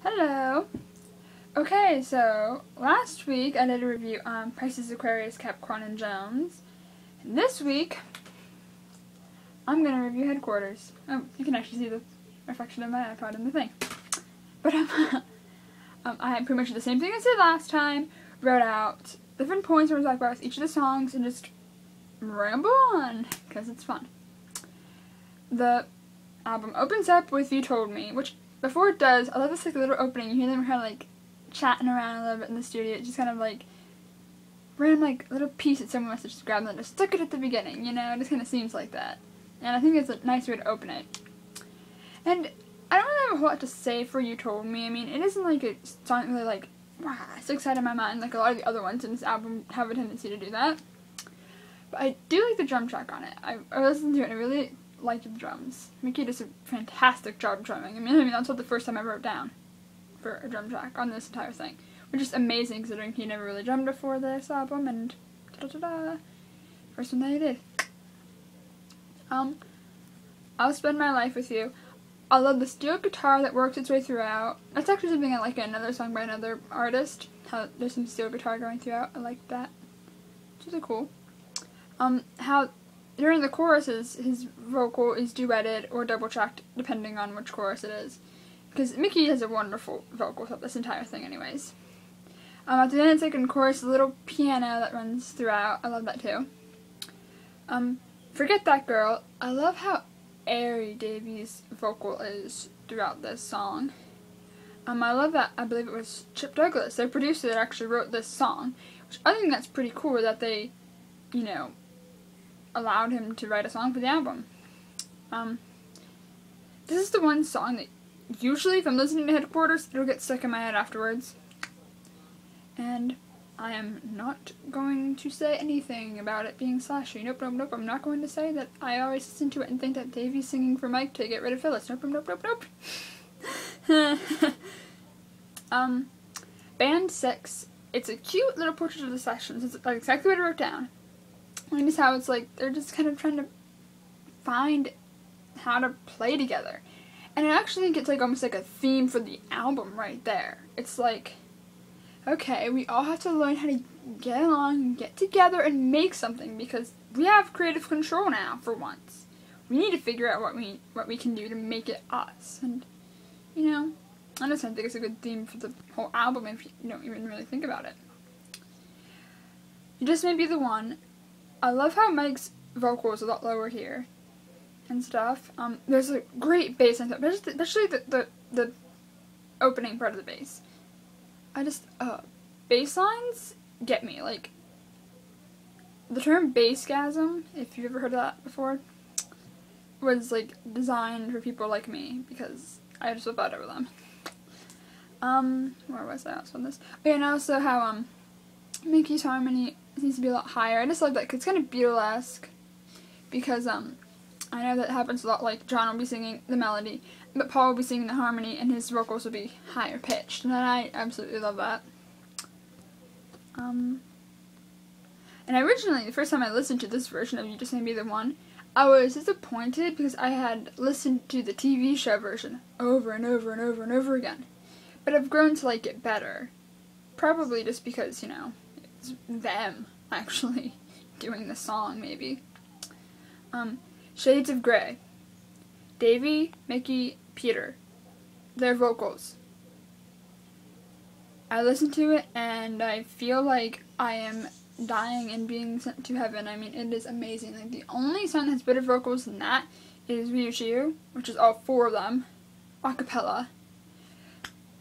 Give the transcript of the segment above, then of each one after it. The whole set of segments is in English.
Hello! Okay, so last week I did a review on Pisces, Aquarius, Capricorn, and Jones. And this week, I'm going to review Headquarters. Oh, you can actually see the reflection of my iPod in the thing. But I pretty much did the same thing I did last time. Wrote out different points where I was talking about each of the songs and just ramble on, because it's fun. The album opens up with You Told Me, which before it does, I love this like little opening. You hear them kind of like chatting around a little bit in the studio. It's just kind of like random like little piece that someone must have just grabbed and just stuck it at the beginning, you know? It just kind of seems like that. And I think it's a nice way to open it. And I don't really have a whole lot to say for You Told Me. I mean, it isn't like a song really like, wow, sticks out of my mind like a lot of the other ones in this album have a tendency to do that. But I do like the drum track on it. I listened to it and I really liked the drums. Mickey does a fantastic job drumming. I mean that's what the first time I wrote down for a drum track on this entire thing, which is amazing considering he never really drummed before this album, and ta-da-da-da, first one that he did. I'll Spend My Life With You. I love the steel guitar that works its way throughout. That's actually something I like in another song by another artist, how there's some steel guitar going throughout. I like that. It's really cool. How during the choruses, his vocal is duetted or double-tracked, depending on which chorus it is. Because Mickey has a wonderful vocal throughout this entire thing anyways. At the end of the second chorus, a little piano that runs throughout. I love that too. Forget That Girl. I love how airy Davy's vocal is throughout this song. I love that, I believe it was Chip Douglas, their producer, that actually wrote this song. Which I think that's pretty cool that they, you know, allowed him to write a song for the album. This is the one song that usually if I'm listening to Headquarters, it'll get stuck in my head afterwards. And I am not going to say anything about it being slashy. Nope. I'm not going to say that I always listen to it and think that Davy's singing for Mike to get rid of Phyllis. Nope. Band 6. It's a cute little portrait of the sessions. It's like exactly what I wrote down. And just how it's like they're just kind of trying to find how to play together. And I actually think it's like almost like a theme for the album right there. It's like, okay, we all have to learn how to get along and get together and make something because we have creative control now for once. We need to figure out what we can do to make it us. And, you know, I just think it's a good theme for the whole album if you don't even really think about it. You Just May Be the One. I love how Mike's vocal is a lot lower here and stuff. There's a great bass on top, especially the opening part of the bass. Bass lines get me. Like, the term bassgasm, if you've ever heard of that before, was like designed for people like me because I just love that over them. Where was I also on this? Oh, yeah, and also how Mickey's harmony needs to be a lot higher. I just love that because it's kind of Beatle-esque because I know that happens a lot. Like John will be singing the melody, but Paul will be singing the harmony, and his vocals will be higher pitched, and I absolutely love that. And originally, the first time I listened to this version of You Just May Be the One, I was disappointed because I had listened to the TV show version over and over again. But I've grown to like it better. Probably just because, you know, it's them actually doing the song, maybe. Shades of Grey. Davy, Mickey, Peter. Their vocals. I listen to it and I feel like I am dying and being sent to heaven. I mean, it is amazing. Like, the only song that has better vocals than that is Without You, which is all four of them, a cappella.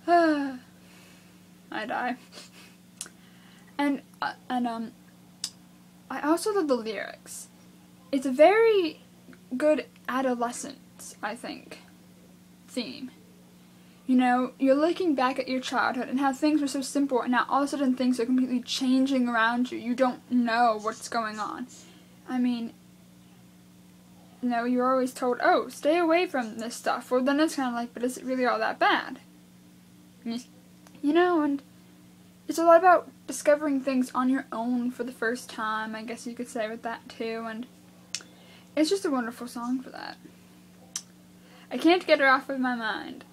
I die. And I also love the lyrics. It's a very good adolescence, I think, theme. You know, you're looking back at your childhood and how things were so simple, and now all of a sudden things are completely changing around you. You don't know what's going on. I mean, you know, you're always told, oh, stay away from this stuff. Well, then it's kind of like, but is it really all that bad? You know, and it's a lot about discovering things on your own for the first time, I guess you could say with that too, and it's just a wonderful song for that. I can't get her off of my mind.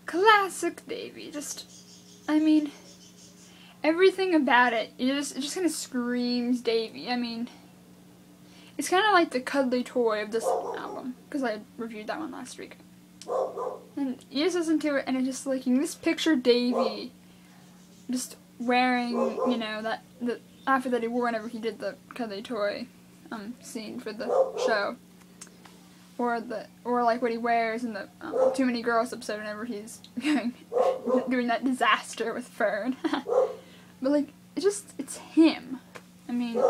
classic Davy. I mean, everything about it just kind of screams Davy. I mean, it's kind of like the cuddly toy of this album, because I reviewed that one last week. And you just listen to it, and it's just like, you can just picture Davy just wearing, you know, the outfit that he wore whenever he did the cuddly toy scene for the show. Or like what he wears in the Too Many Girls episode whenever he's doing that disaster with Fern. But like, it's him. I mean,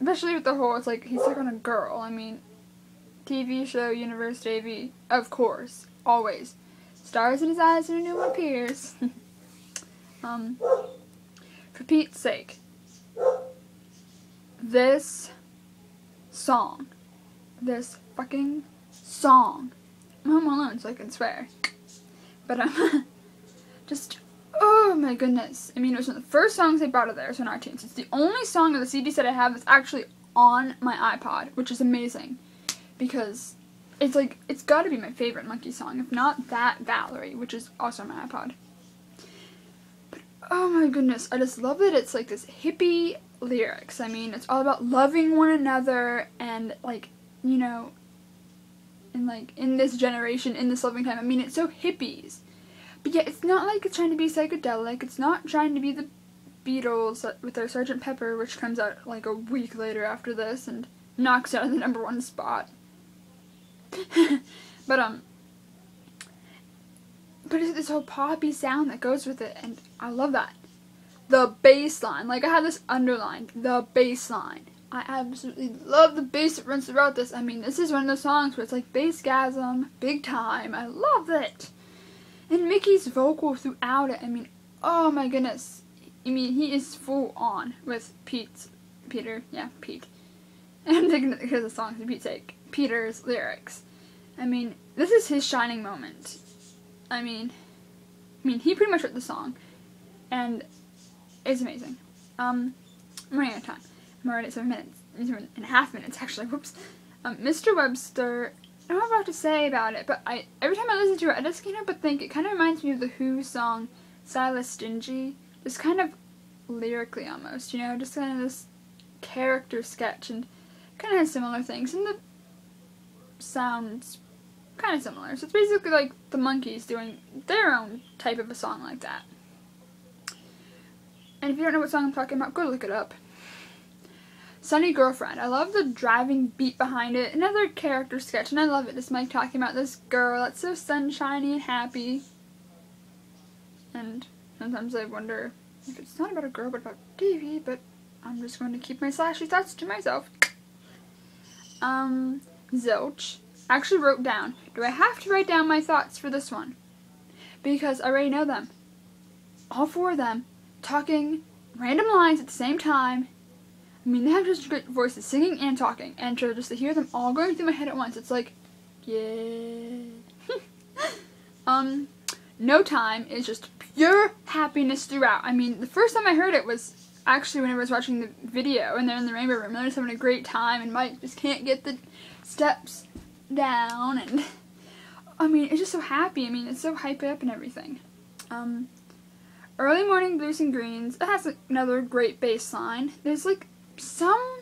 especially with the whole, it's like, he's like on a girl. I mean, TV show, Universe Davy, of course, always. Stars in his eyes and a new one appears. For Pete's sake, this fucking song. I'm home alone, so I can swear. But just, oh my goodness. I mean, it was one of the first songs I bought of theirs on iTunes. It's the only song of the CD set I have that's actually on my iPod, which is amazing. Because it's like, it's gotta be my favorite Monkey song. If not that, Valerie, which is also on my iPod. But, oh my goodness, I just love that it's like this hippie lyrics. I mean, it's all about loving one another and, like, you know, and like, in this generation, in this loving time, I mean, it's so hippies. But yet, it's not like it's trying to be psychedelic. It's not trying to be the Beatles with their Sgt. Pepper, which comes out like a week later after this and knocks out the #1 spot. But it's this whole poppy sound that goes with it, and I love that. The bass line, like I have this underlined, the bass line. I absolutely love the bass that runs throughout this. I mean, this is one of those songs where it's like bassgasm, big time. I love it. And Mickey's vocal throughout it, I mean, oh my goodness. I mean, he is full on with Pete. I'm thinking because the songs, for Pete's sake, Peter's lyrics. I mean, this is his shining moment. I mean, he pretty much wrote the song, and it's amazing. I'm running out of time. I'm already at 7.5 minutes, actually. Whoops. Mr. Webster, I don't know what to say about it, but every time I listen to it, I just can't help but think it kind of reminds me of the Who song, Silas Stingy. Just kind of lyrically almost, you know, just kind of this character sketch, and kind of has similar things, and the sounds kind of similar. So it's basically like the Monkees doing their own type of a song like that. And if you don't know what song I'm talking about, go look it up. Sunny Girlfriend. I love the driving beat behind it. Another character sketch, and I love it. Just Mike talking about this girl that's so sunshiny and happy. And sometimes I wonder if it's not about a girl, but about Davy, but I'm just going to keep my slashy thoughts to myself. Zilch. I actually wrote down, do I have to write down my thoughts for this one? Because I already know them. All four of them talking random lines at the same time. I mean, they have just great voices, singing and talking, and just to hear them all going through my head at once, it's like, yeah. No Time is just pure happiness throughout. I mean, the first time I heard it was actually when I was watching the video, and they're in the Rainbow Room, and they're just having a great time, and Mike just can't get the steps down, and I mean, it's just so happy. I mean, it's so hyped up and everything. Early Morning Blues and Greens, it has another great bass line. There's like some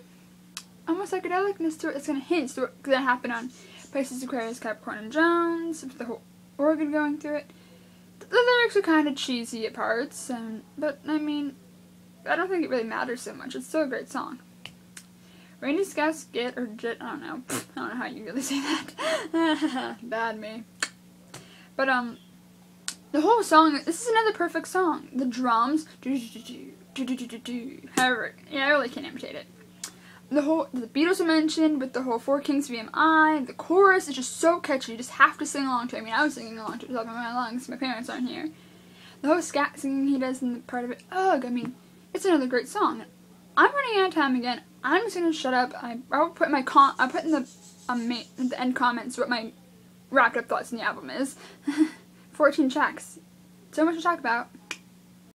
almost psychedelicness to it. It's going to hint to what's going to happen on Pisces, Aquarius, Capricorn, and Jones, with the whole organ going through it. The lyrics are kind of cheesy at parts, but I mean, I don't think it really matters so much. It's still a great song. Rainy Skies Get or Jit, I don't know how you really say that. Bad me. But the whole song, this is another perfect song. The drums, however, yeah, I really can't imitate it. The Beatles are mentioned with the whole Four Kings VMI. The chorus is just so catchy. You just have to sing along to it. I mean, I was singing along to it top of my lungs. My parents aren't here. The whole scat singing he does in the part of it, ugh, I mean, it's another great song. I'm running out of time again. I'm just gonna shut up. I'll put I put in the end comments what my wrapped up thoughts on the album is. 14 tracks. So much to talk about.